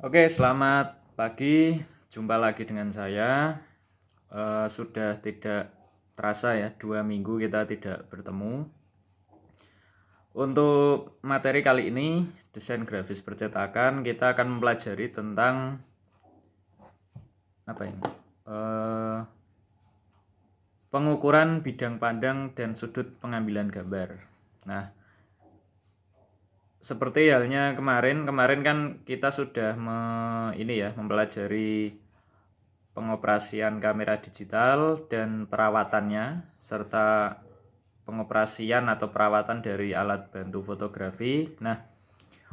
Oke, selamat pagi. Jumpa lagi dengan saya. Sudah tidak terasa ya, 2 minggu kita tidak bertemu. Untuk materi kali ini, desain grafis percetakan, kita akan mempelajari tentang apa ini? Pengukuran bidang pandang dan sudut pengambilan gambar. Nah, seperti halnya kemarin kan kita sudah mempelajari pengoperasian kamera digital dan perawatannya, serta pengoperasian atau perawatan dari alat bantu fotografi. Nah,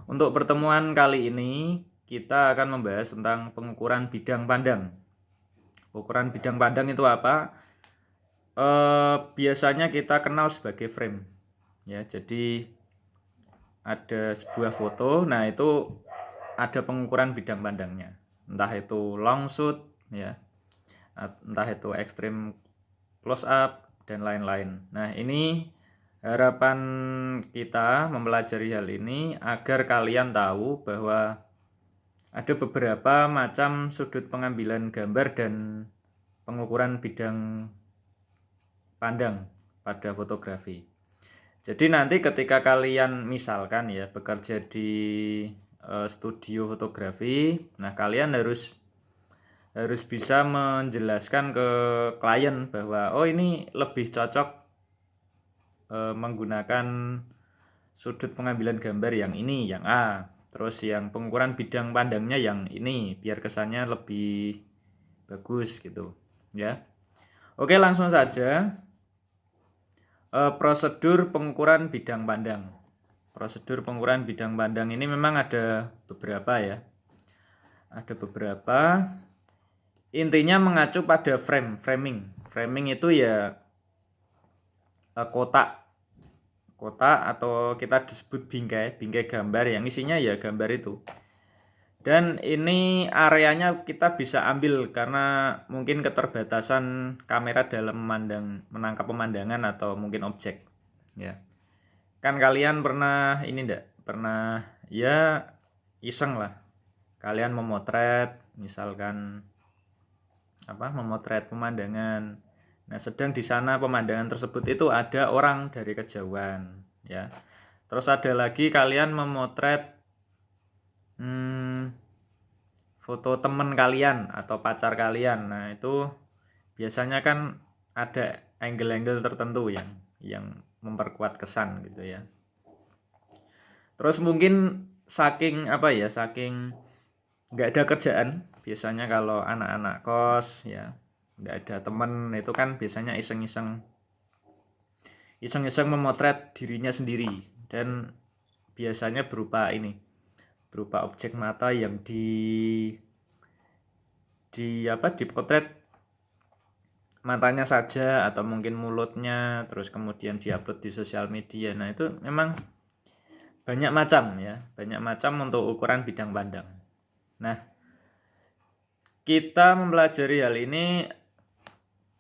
untuk pertemuan kali ini kita akan membahas tentang pengukuran bidang pandang. Ukuran bidang pandang itu apa? Biasanya kita kenal sebagai frame. Ya, jadi ada sebuah foto, nah itu ada pengukuran bidang pandangnya. Entah itu long shoot, ya, entah itu ekstrim close up dan lain-lain. Nah, ini harapan kita mempelajari hal ini agar kalian tahu bahwa ada beberapa macam sudut pengambilan gambar dan pengukuran bidang pandang pada fotografi. Jadi nanti ketika kalian misalkan ya bekerja di studio fotografi, nah kalian harus bisa menjelaskan ke klien bahwa oh ini lebih cocok menggunakan sudut pengambilan gambar yang ini, yang A, terus yang pengukuran bidang pandangnya yang ini, biar kesannya lebih bagus gitu ya. Oke, langsung saja. Prosedur pengukuran bidang pandang. Prosedur pengukuran bidang pandang ini memang ada beberapa ya. Ada beberapa. Intinya mengacu pada framing. Framing itu ya kotak atau kita disebut bingkai gambar yang isinya ya gambar itu. Dan ini areanya kita bisa ambil karena mungkin keterbatasan kamera dalam menangkap pemandangan atau mungkin objek. Ya. Kan kalian pernah ini enggak? Pernah ya iseng lah. Kalian memotret misalkan memotret pemandangan. Nah, sedang di sana pemandangan tersebut itu ada orang dari kejauhan, ya. Terus ada lagi kalian memotret foto teman kalian atau pacar kalian. Nah, itu biasanya kan ada angle-angle tertentu yang memperkuat kesan gitu ya. Terus mungkin saking nggak ada kerjaan, biasanya kalau anak-anak kos ya nggak ada temen, itu kan biasanya iseng-iseng memotret dirinya sendiri, dan biasanya berupa objek mata yang dipotret matanya saja atau mungkin mulutnya, terus kemudian diupload di sosial media. Nah, itu memang banyak macam untuk ukuran bidang pandang. Nah, kita mempelajari hal ini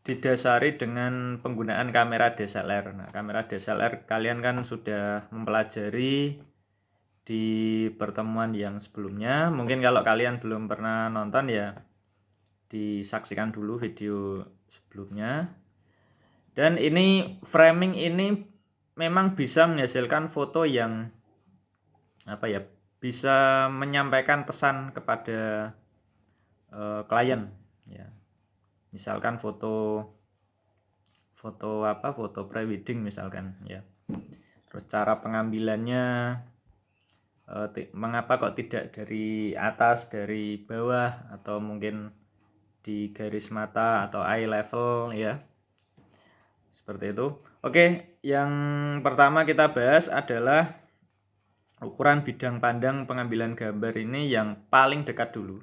didasari dengan penggunaan kamera DSLR. Nah, kamera DSLR kalian kan sudah mempelajari di pertemuan yang sebelumnya. Mungkin kalau kalian belum pernah nonton ya disaksikan dulu video sebelumnya. Dan ini framing ini memang bisa menghasilkan foto yang bisa menyampaikan pesan kepada klien ya. Misalkan foto prewedding misalkan ya. Terus cara pengambilannya mengapa kok tidak dari atas, dari bawah, atau mungkin di garis mata atau eye level ya. Seperti itu. Oke, yang pertama kita bahas adalah ukuran bidang pandang pengambilan gambar ini yang paling dekat dulu.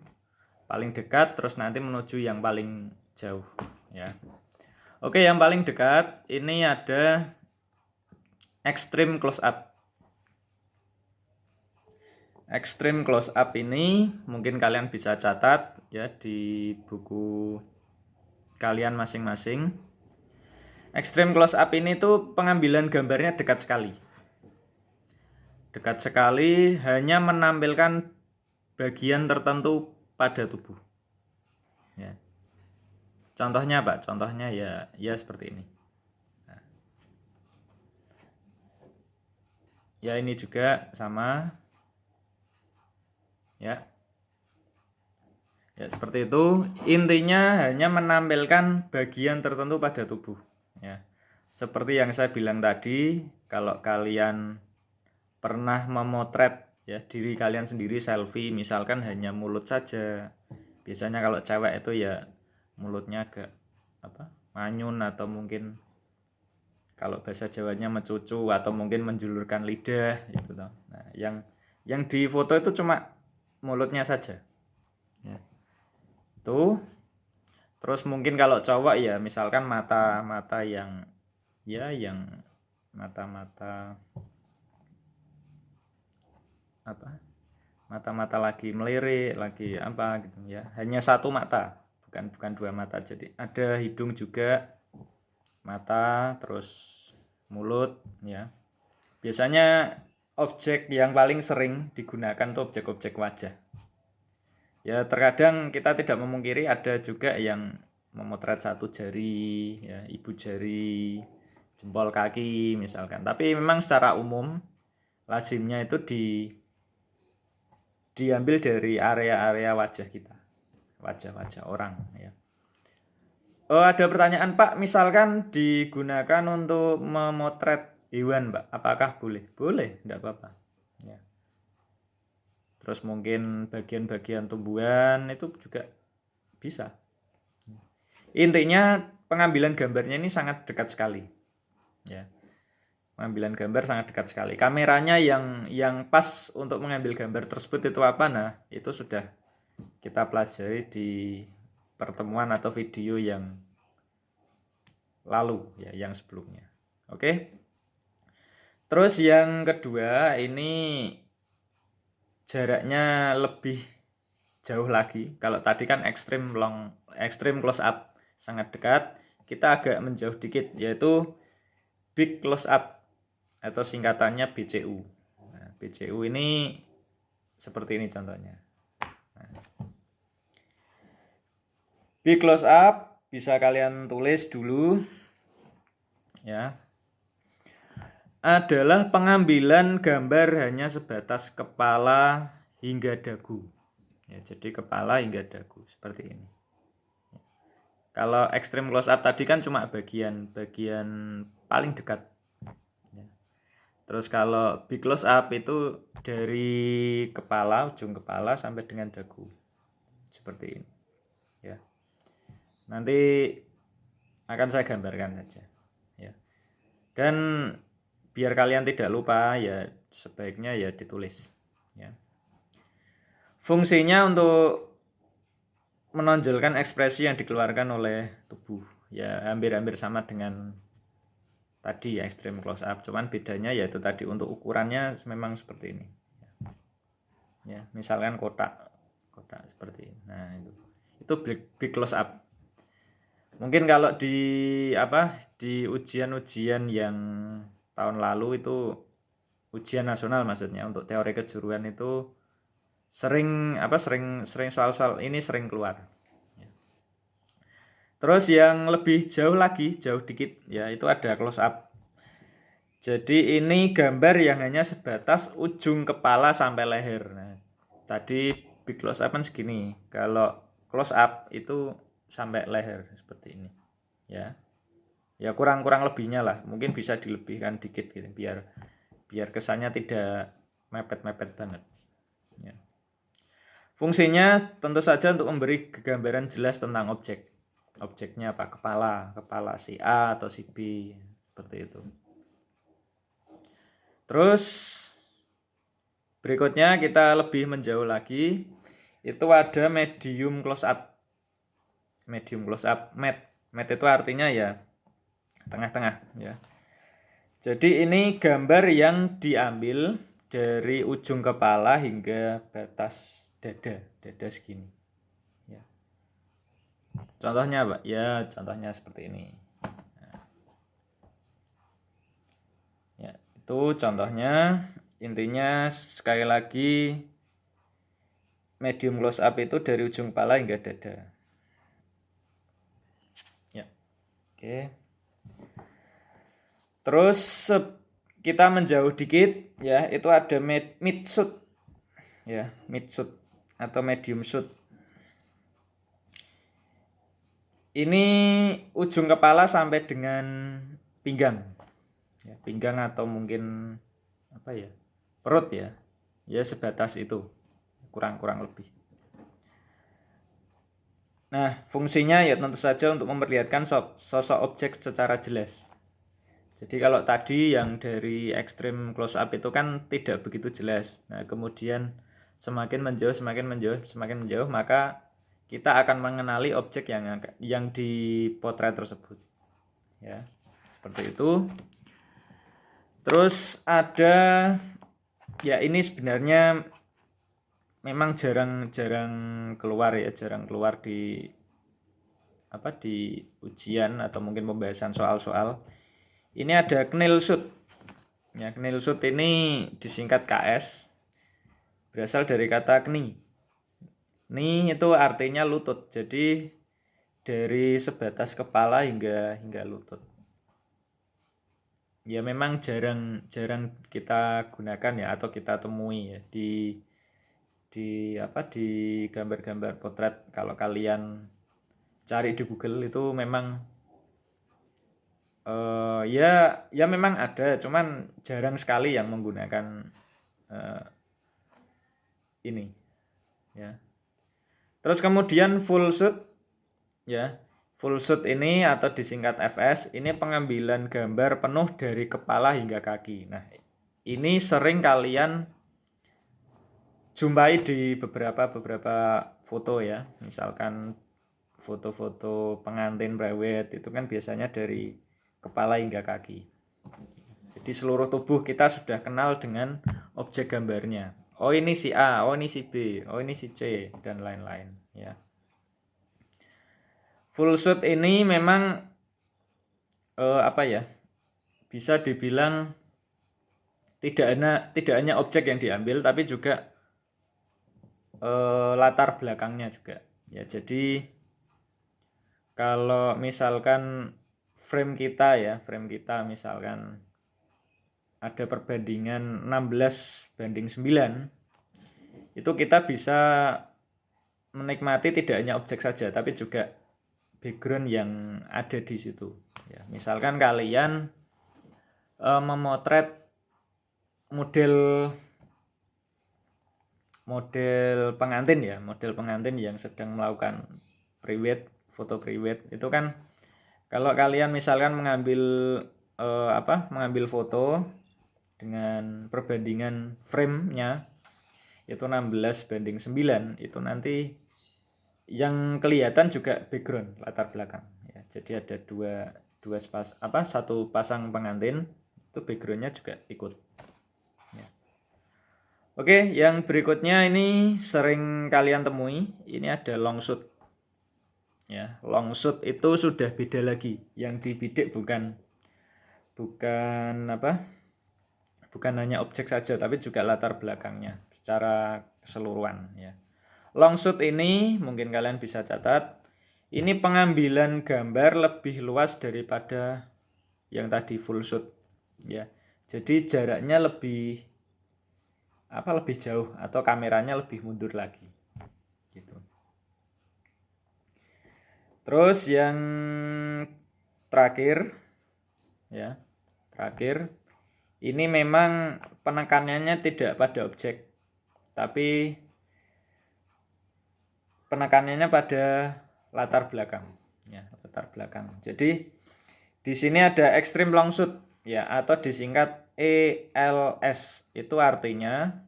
Paling dekat, terus nanti menuju yang paling jauh ya. Oke, yang paling dekat ini ada extreme close up. Extreme close up ini mungkin kalian bisa catat ya di buku kalian masing-masing. Extreme close up ini tuh pengambilan gambarnya dekat sekali. Hanya menampilkan bagian tertentu pada tubuh. Ya. Contohnya Pak, contohnya ya seperti ini. Nah. Ya ini juga sama. Ya. Ya seperti itu. Intinya hanya menampilkan bagian tertentu pada tubuh. Ya. Seperti yang saya bilang tadi, kalau kalian pernah memotret ya diri kalian sendiri selfie, misalkan hanya mulut saja. Biasanya kalau cewek itu ya mulutnya agak manyun, atau mungkin kalau bahasa Jawanya mencucu, atau mungkin menjulurkan lidah gitu toh. Nah, yang di foto itu cuma mulutnya saja. Ya. Tuh. Terus mungkin kalau cowok ya misalkan mata-mata yang mata-mata mata-mata lagi melirik, lagi apa gitu ya. Hanya satu mata, bukan dua mata. Jadi ada hidung juga, mata, terus mulut ya. Biasanya objek yang paling sering digunakan tuh objek-objek wajah. Ya terkadang kita tidak memungkiri ada juga yang memotret satu jari, ya, ibu jari, jempol kaki misalkan. Tapi memang secara umum lazimnya itu diambil dari area-area wajah kita, wajah-wajah orang ya. Oh, ada pertanyaan Pak, misalkan digunakan untuk memotret hewan Pak, apakah boleh? Boleh, tidak apa-apa ya. Terus mungkin bagian-bagian tumbuhan itu juga bisa. Intinya pengambilan gambarnya ini sangat dekat sekali ya. Pengambilan gambar sangat dekat sekali. Kameranya yang pas untuk mengambil gambar tersebut itu apa? Nah, itu sudah kita pelajari di pertemuan atau video yang lalu ya, yang sebelumnya. Oke. Terus yang kedua ini jaraknya lebih jauh lagi. Kalau tadi kan ekstrim close up sangat dekat, kita agak menjauh dikit, yaitu big close up atau singkatannya BCU. Nah, BCU ini seperti ini contohnya. Nah, big close up bisa kalian tulis dulu ya. Adalah pengambilan gambar hanya sebatas kepala hingga dagu. Ya, jadi kepala hingga dagu seperti ini. Kalau extreme close up tadi kan cuma bagian paling dekat. Terus kalau big close up itu dari kepala, ujung kepala sampai dengan dagu. Seperti ini. Ya. Nanti akan saya gambarkan saja. Ya. Dan biar kalian tidak lupa ya sebaiknya ya ditulis. Ya. Fungsinya untuk menonjolkan ekspresi yang dikeluarkan oleh tubuh. Ya hampir-hampir sama dengan tadi ya extreme close up, cuman bedanya yaitu tadi untuk ukurannya memang seperti ini ya, misalkan kotak seperti ini. Nah itu big close up. Mungkin kalau di ujian-ujian yang tahun lalu itu, ujian nasional maksudnya untuk teori kejuruan itu sering soal-soal ini sering keluar. Terus yang lebih jauh lagi, jauh dikit ya, itu ada close up. Jadi ini gambar yang hanya sebatas ujung kepala sampai leher. Nah, tadi big close up kan segini. Kalau close up itu sampai leher seperti ini. Ya. Ya kurang lebihnya lah. Mungkin bisa dilebihkan dikit gitu biar kesannya tidak mepet-mepet banget. Ya. Fungsinya tentu saja untuk memberi gambaran jelas tentang objek. Objeknya apa? Kepala si A atau si B seperti itu. Terus berikutnya kita lebih menjauh lagi, itu ada medium close up. Medium close up, med itu artinya ya tengah-tengah ya. Jadi ini gambar yang diambil dari ujung kepala hingga batas dada segini. Ya. Contohnya Pak, ya contohnya seperti ini. Nah. Ya, itu contohnya. Intinya sekali lagi medium close up itu dari ujung kepala hingga dada. Ya. Oke. Terus kita menjauh dikit ya, itu ada mid shoot. Ya, mid shoot atau medium shoot. Ini ujung kepala sampai dengan pinggang. Ya, pinggang atau mungkin apa ya? Perut ya. Ya sebatas itu. Kurang lebih. Nah, fungsinya ya tentu saja untuk memperlihatkan sosok objek secara jelas. Jadi kalau tadi yang dari ekstrim close up itu kan tidak begitu jelas. Nah, kemudian semakin menjauh, maka kita akan mengenali objek yang dipotret tersebut. Ya, seperti itu. Terus ada ya ini sebenarnya memang jarang keluar di ujian atau mungkin pembahasan soal-soal. Ini ada kneel shoot. Ya, kneel shoot ini disingkat KS. Berasal dari kata kni. Kni itu artinya lutut. Jadi dari sebatas kepala hingga lutut. Ya memang jarang kita gunakan ya atau kita temui ya di gambar-gambar potret. Kalau kalian cari di Google itu memang ya memang ada, cuman jarang sekali yang menggunakan ini ya. Terus kemudian full shoot ya. Full shoot ini atau disingkat FS, ini pengambilan gambar penuh dari kepala hingga kaki. Nah, ini sering kalian jumpai di beberapa foto ya. Misalkan foto-foto pengantin prewed itu kan biasanya dari kepala hingga kaki. Jadi seluruh tubuh kita sudah kenal dengan objek gambarnya. Oh ini si A, oh ini si B, oh ini si C, dan lain-lain ya. Full shoot ini memang bisa dibilang tidak hanya objek yang diambil, tapi juga latar belakangnya juga. Ya, jadi kalau misalkan frame kita misalkan ada perbandingan 16:9, itu kita bisa menikmati tidak hanya objek saja, tapi juga background yang ada di situ. Ya, misalkan kalian memotret model pengantin yang sedang melakukan foto prewed itu kan, kalau kalian misalkan mengambil foto dengan perbandingan frame-nya itu 16:9, itu nanti yang kelihatan juga background, latar belakang ya. Jadi ada satu pasang pengantin itu backgroundnya juga ikut ya. Oke, yang berikutnya ini sering kalian temui, ini ada long shoot ya. Long shoot itu sudah beda lagi, yang dibidik bukan hanya objek saja, tapi juga latar belakangnya secara keseluruhan ya. Long shoot ini mungkin kalian bisa catat, ini pengambilan gambar lebih luas daripada yang tadi full shoot ya. Jadi jaraknya lebih jauh atau kameranya lebih mundur lagi gitu. Terus yang terakhir ini memang penekanannya tidak pada objek, tapi penekanannya pada latar belakang ya, latar belakang. Jadi di sini ada extreme long shoot ya, atau disingkat ELS. Itu artinya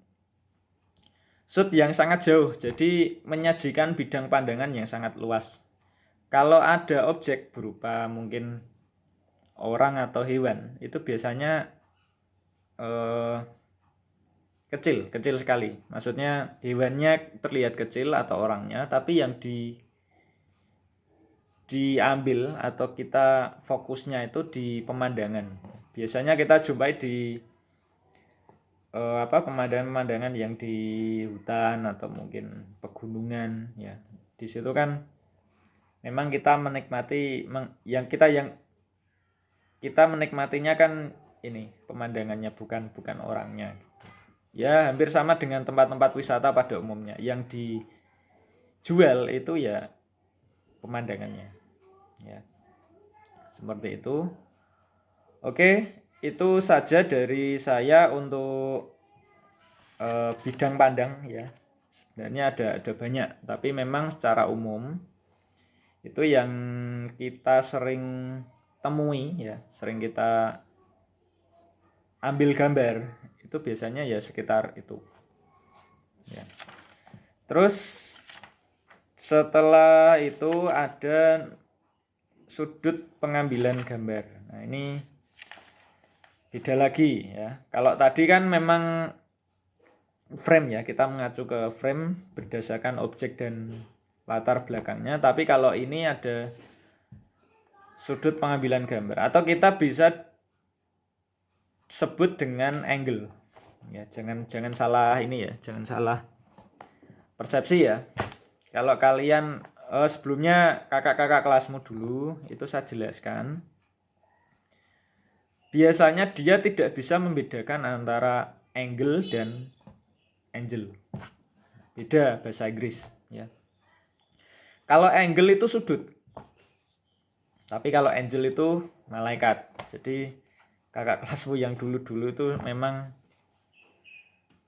shoot yang sangat jauh, jadi menyajikan bidang pandangan yang sangat luas. Kalau ada objek berupa mungkin orang atau hewan, itu biasanya kecil sekali. Maksudnya hewannya terlihat kecil atau orangnya, tapi yang diambil atau kita fokusnya itu di pemandangan. Biasanya kita jumpai di pemandangan-pemandangan yang di hutan atau mungkin pegunungan ya. Di situ kan memang kita menikmati yang kita menikmatinya kan ini pemandangannya, bukan orangnya. Ya hampir sama dengan tempat-tempat wisata pada umumnya. Yang dijual itu ya pemandangannya. Ya. Seperti itu. Oke, itu saja dari saya untuk bidang pandang ya. Sebenarnya ada banyak, tapi memang secara umum itu yang kita sering temui ya, sering kita ambil gambar itu biasanya ya sekitar itu. Ya. Terus setelah itu ada sudut pengambilan gambar. Nah, ini beda lagi ya. Kalau tadi kan memang frame ya, kita mengacu ke frame berdasarkan objek dan latar belakangnya. Tapi kalau ini ada sudut pengambilan gambar atau kita bisa sebut dengan angle. Ya, jangan salah ini ya, jangan salah persepsi ya. Kalau kalian sebelumnya kakak-kakak kelasmu dulu itu saya jelaskan. Biasanya dia tidak bisa membedakan antara angle dan angel. Beda bahasa Inggris ya. Kalau angle itu sudut. Tapi kalau angel itu malaikat. Jadi kakak kelasmu yang dulu-dulu itu memang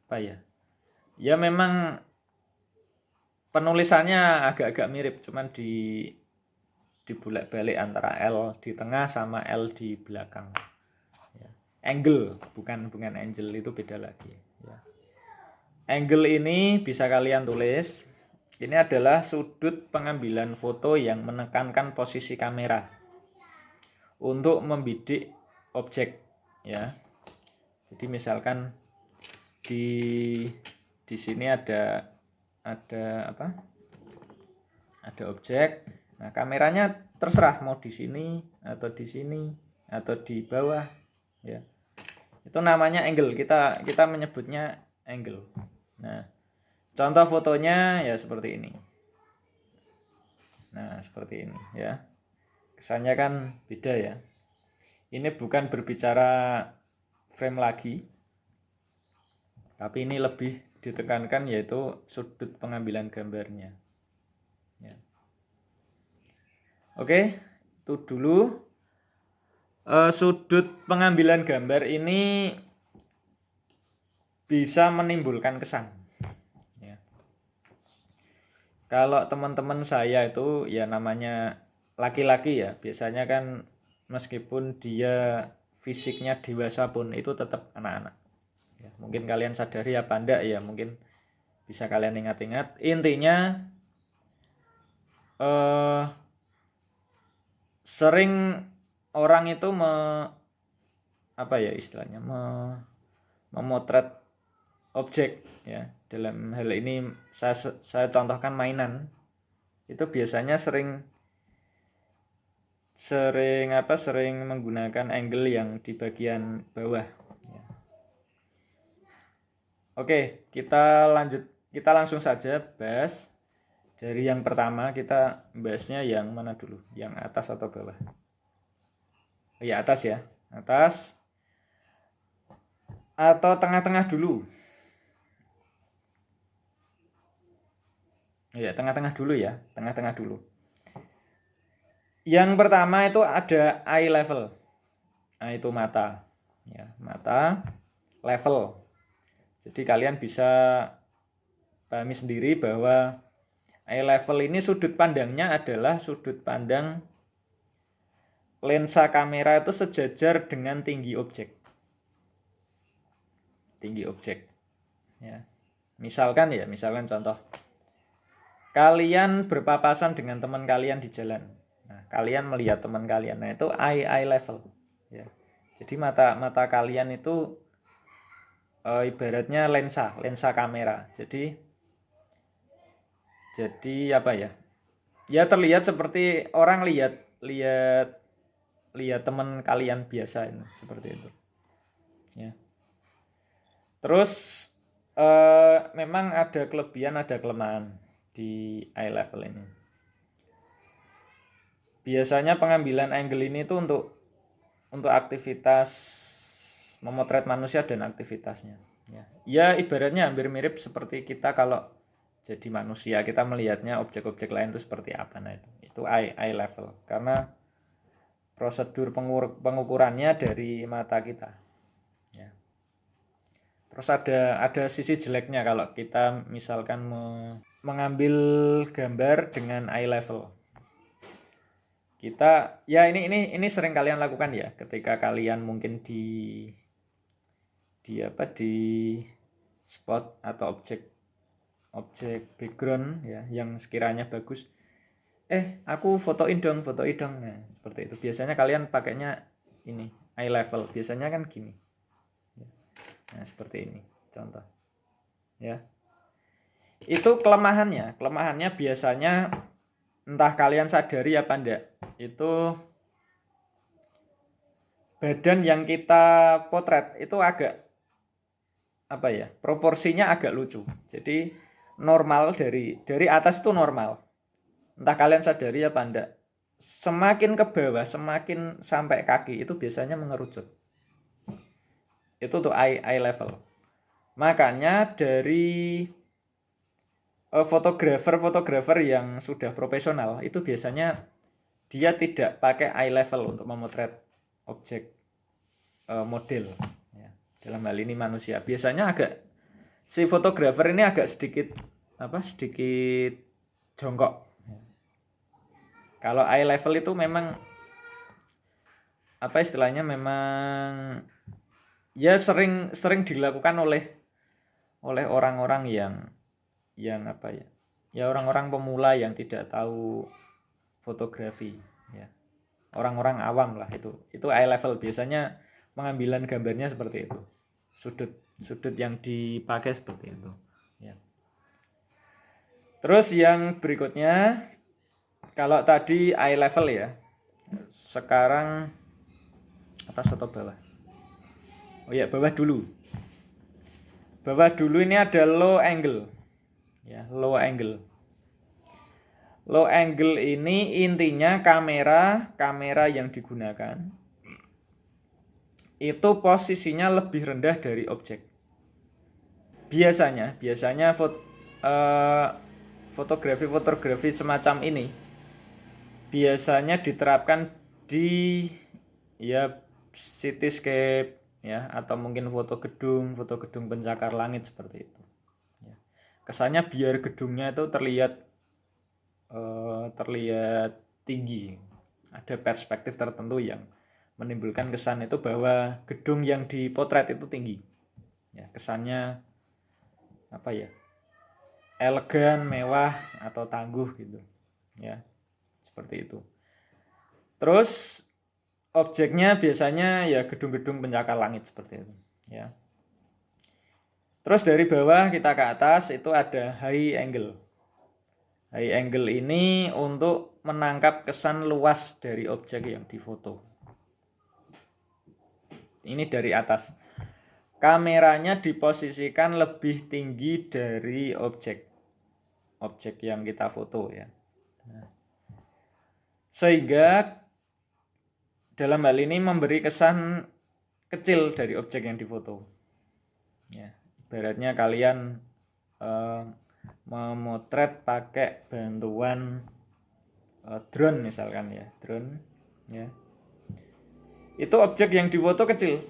apa ya? Ya memang penulisannya agak-agak mirip, cuman dibulak-balik antara L di tengah sama L di belakang. Ya. Angle bukan angel, itu beda lagi. Ya. Angle ini bisa kalian tulis. Ini adalah sudut pengambilan foto yang menekankan posisi kamera untuk membidik objek ya. Jadi misalkan di sini ada apa? Ada objek. Nah, kameranya terserah mau di sini atau di sini atau di bawah ya. Itu namanya angle. Kita menyebutnya angle. Nah, contoh fotonya ya seperti ini. Nah, seperti ini ya. Kesannya kan beda ya. Ini bukan berbicara frame lagi. Tapi ini lebih ditekankan yaitu sudut pengambilan gambarnya. Ya. Oke, itu dulu. Sudut pengambilan gambar ini bisa menimbulkan kesan. Ya. Kalau teman-teman saya itu ya namanya laki-laki ya, biasanya kan meskipun dia fisiknya dewasa pun itu tetap anak-anak. Ya, mungkin kalian sadari apa enggak ya, mungkin bisa kalian ingat-ingat. Intinya sering orang itu apa ya istilahnya memotret objek ya. Dalam hal ini saya contohkan mainan. Itu biasanya sering menggunakan angle yang di bagian bawah ya. Oke, kita langsung saja bahas dari yang pertama. Kita bahasnya yang mana dulu? Yang atas atau bawah? Ya atas ya. Atas atau tengah-tengah dulu? Ya, tengah-tengah dulu ya. Tengah-tengah dulu. Yang pertama itu ada eye level. Nah, itu mata. Ya, mata level. Jadi kalian bisa pahami sendiri bahwa eye level ini sudut pandangnya adalah sudut pandang lensa kamera itu sejajar dengan tinggi objek. Tinggi objek. Ya. Misalkan contoh. Kalian berpapasan dengan teman kalian di jalan. Nah, kalian melihat teman kalian. Nah, itu eye level. Ya. Jadi mata kalian itu ibaratnya lensa kamera. Jadi apa ya? Ya terlihat seperti orang lihat teman kalian biasa ini, seperti itu. Ya. Terus memang ada kelebihan ada kelemahan di eye level ini. Biasanya pengambilan angle ini tuh untuk aktivitas memotret manusia dan aktivitasnya. Ya ibaratnya hampir mirip seperti kita kalau jadi manusia, kita melihatnya objek-objek lain itu seperti apa. Nah itu eye level, karena prosedur pengukurannya dari mata kita. Ya. Terus ada sisi jeleknya kalau kita misalkan mengambil gambar dengan eye level. Kita ya ini sering kalian lakukan ya, ketika kalian mungkin di spot atau objek background ya yang sekiranya bagus. Aku fotoin dong. Nah, seperti itu. Biasanya kalian pakainya ini eye level. Biasanya kan gini. Nah, seperti ini contoh. Ya. Itu kelemahannya. Kelemahannya biasanya entah kalian sadari apa enggak, itu badan yang kita potret itu agak proporsinya agak lucu. Jadi normal dari atas itu normal. Entah kalian sadari apa enggak, semakin ke bawah, semakin sampai kaki itu biasanya mengerucut. Itu tuh eye level. Makanya dari fotografer yang sudah profesional itu biasanya dia tidak pakai eye level untuk memotret objek model ya. Dalam hal ini manusia. Biasanya si fotografer ini agak sedikit jongkok. Kalau eye level itu memang istilahnya memang ya sering dilakukan oleh orang-orang yang orang-orang pemula yang tidak tahu fotografi ya. Orang-orang awam lah itu eye level. Biasanya pengambilan gambarnya seperti itu. Sudut yang dipakai seperti itu ya. Terus yang berikutnya, kalau tadi eye level ya, sekarang atas atau bawah? Oh ya, bawah dulu. Bawah dulu ini ada low angle. Ya, low angle. Low angle ini intinya kamera yang digunakan itu posisinya lebih rendah dari objek. Biasanya fotografi semacam ini biasanya diterapkan di cityscape ya, atau mungkin foto gedung pencakar langit seperti itu ya. Kesannya biar gedungnya itu terlihat tinggi, ada perspektif tertentu yang menimbulkan kesan itu bahwa gedung yang dipotret itu tinggi ya, kesannya elegan, mewah atau tangguh gitu ya, seperti itu. Terus objeknya biasanya ya gedung-gedung pencakar langit seperti itu ya. Terus dari bawah kita ke atas itu ada high angle. High angle ini untuk menangkap kesan luas dari objek yang difoto. Ini dari atas. Kameranya diposisikan lebih tinggi dari objek yang kita foto ya. Sehingga dalam hal ini memberi kesan kecil dari objek yang difoto. Ya, ibaratnya kalian memotret pakai bantuan drone misalkan ya, drone ya. Itu objek yang difoto kecil.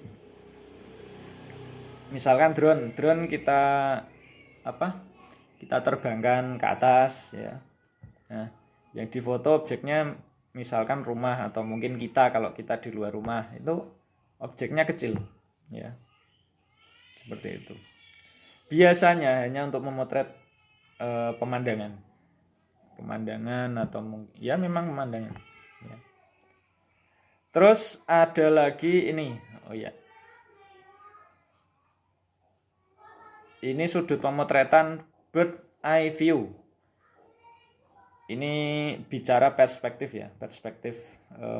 Misalkan drone kita terbangkan ke atas ya. Nah, yang difoto objeknya misalkan rumah atau mungkin kita kalau kita di luar rumah, itu objeknya kecil ya. Seperti itu. Biasanya hanya untuk memotret pemandangan atau mungkin ya memang pemandangan ya. Terus ada lagi ini, ini sudut pemotretan bird eye view. Ini bicara perspektif ya, perspektif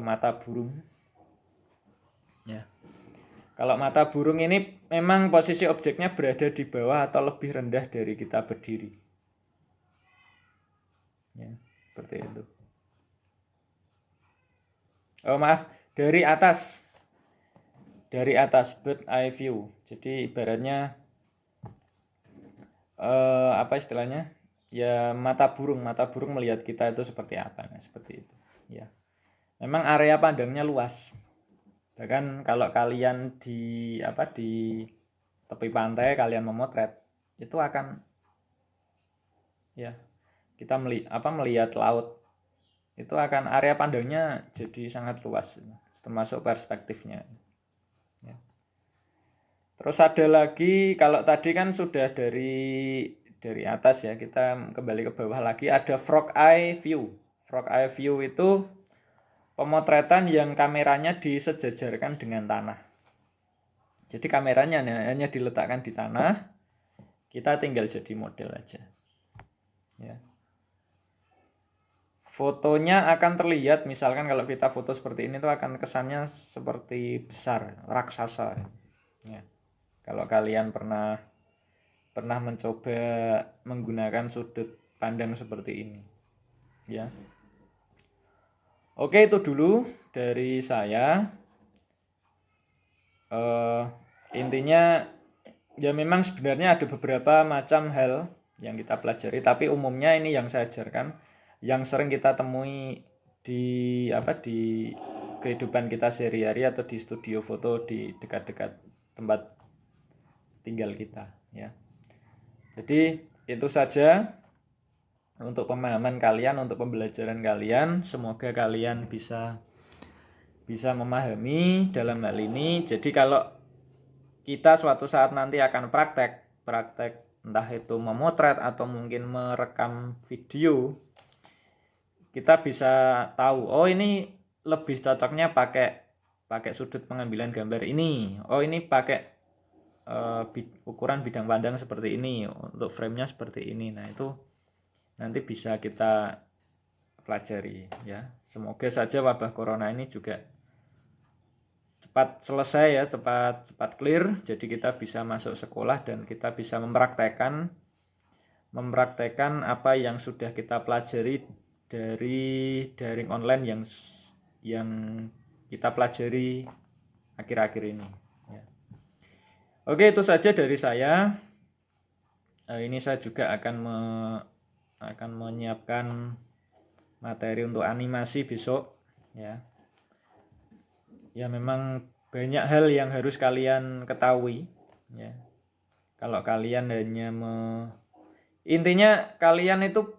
mata burung ya. Kalau mata burung ini memang posisi objeknya berada di bawah atau lebih rendah dari kita berdiri. Ya, seperti itu. Oh maaf, dari atas. Dari atas, bird eye view. Jadi ibaratnya apa istilahnya? Ya mata burung melihat kita itu seperti apa, nah, seperti itu. Ya. Memang area pandangnya luas. Bahkan kalau kalian di tepi pantai kalian memotret, itu akan ya kita melihat laut, itu akan area pandangnya jadi sangat luas, termasuk perspektifnya. Ya. Terus ada lagi, kalau tadi kan sudah dari atas ya, kita kembali ke bawah lagi, ada frog eye view. Frog eye view itu pemotretan yang kameranya disejajarkan dengan tanah. Jadi kameranya hanya diletakkan di tanah, kita tinggal jadi model aja. Ya. Fotonya akan terlihat, misalkan kalau kita foto seperti ini tuh akan kesannya seperti besar, raksasa. Ya. Kalau kalian pernah mencoba menggunakan sudut pandang seperti ini. Ya. Oke, itu dulu dari saya. Intinya ya memang sebenarnya ada beberapa macam hal yang kita pelajari, tapi umumnya ini yang saya ajarkan, yang sering kita temui di kehidupan kita sehari-hari atau di studio foto di dekat-dekat tempat tinggal kita, ya. Jadi itu saja untuk pemahaman kalian, untuk pembelajaran kalian. Semoga kalian bisa memahami dalam hal ini. Jadi kalau kita suatu saat nanti akan praktek entah itu memotret atau mungkin merekam video, kita bisa tahu, oh ini lebih cocoknya pakai sudut pengambilan gambar ini, oh ini pakai ukuran bidang pandang seperti ini, untuk frame-nya seperti ini. Nah itu nanti bisa kita pelajari, ya. Semoga saja wabah corona ini juga cepat selesai ya, cepat clear, jadi kita bisa masuk sekolah dan kita bisa mempraktekkan apa yang sudah kita pelajari dari daring online yang kita pelajari akhir-akhir ini, ya. Oke, itu saja dari saya. Ini saya juga akan menyiapkan materi untuk animasi besok, ya. Ya memang banyak hal yang harus kalian ketahui, ya. Kalau kalian intinya kalian itu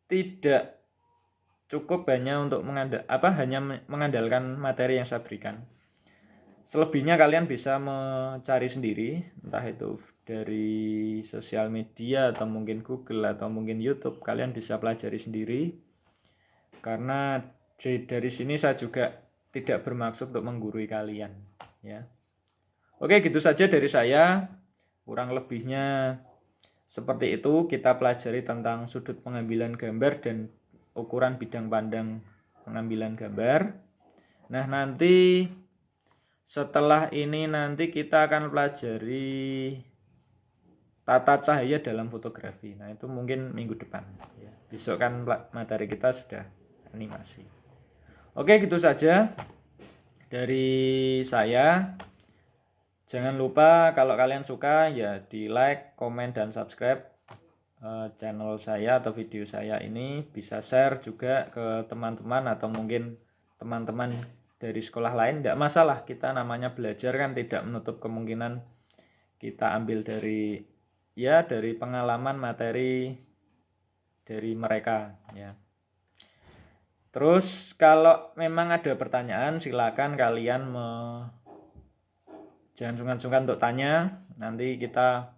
tidak cukup hanya untuk hanya mengandalkan materi yang saya berikan. Selebihnya kalian bisa mencari sendiri, entah itu dari sosial media atau mungkin Google atau mungkin YouTube, kalian bisa pelajari sendiri. Karena dari sini saya juga tidak bermaksud untuk menggurui kalian, ya. Oke, gitu saja dari saya. Kurang lebihnya seperti itu, kita pelajari tentang sudut pengambilan gambar dan ukuran bidang pandang pengambilan gambar. Nah, nanti setelah ini nanti kita akan pelajari tata cahaya dalam fotografi. Nah, itu mungkin minggu depan, ya. Besok kan materi kita sudah animasi. Oke, gitu saja dari saya. Jangan lupa kalau kalian suka ya di like, komen, dan subscribe channel saya atau video saya ini. Bisa share juga ke teman-teman atau mungkin teman-teman dari sekolah lain. Tidak masalah, kita namanya belajar kan tidak menutup kemungkinan kita ambil dari pengalaman materi dari mereka, ya. Terus kalau memang ada pertanyaan, silakan kalian jangan sungkan-sungkan untuk tanya, nanti kita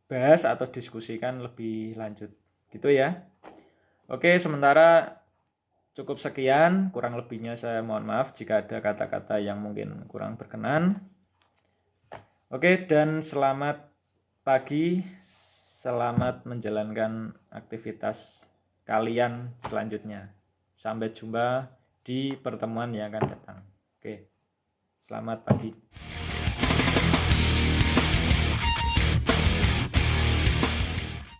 bahas atau diskusikan lebih lanjut, gitu ya. Oke, sementara cukup sekian, kurang lebihnya saya mohon maaf jika ada kata-kata yang mungkin kurang berkenan. Oke, dan selamat pagi, selamat menjalankan aktivitas kalian selanjutnya. Sampai jumpa di pertemuan yang akan datang. Oke, selamat pagi.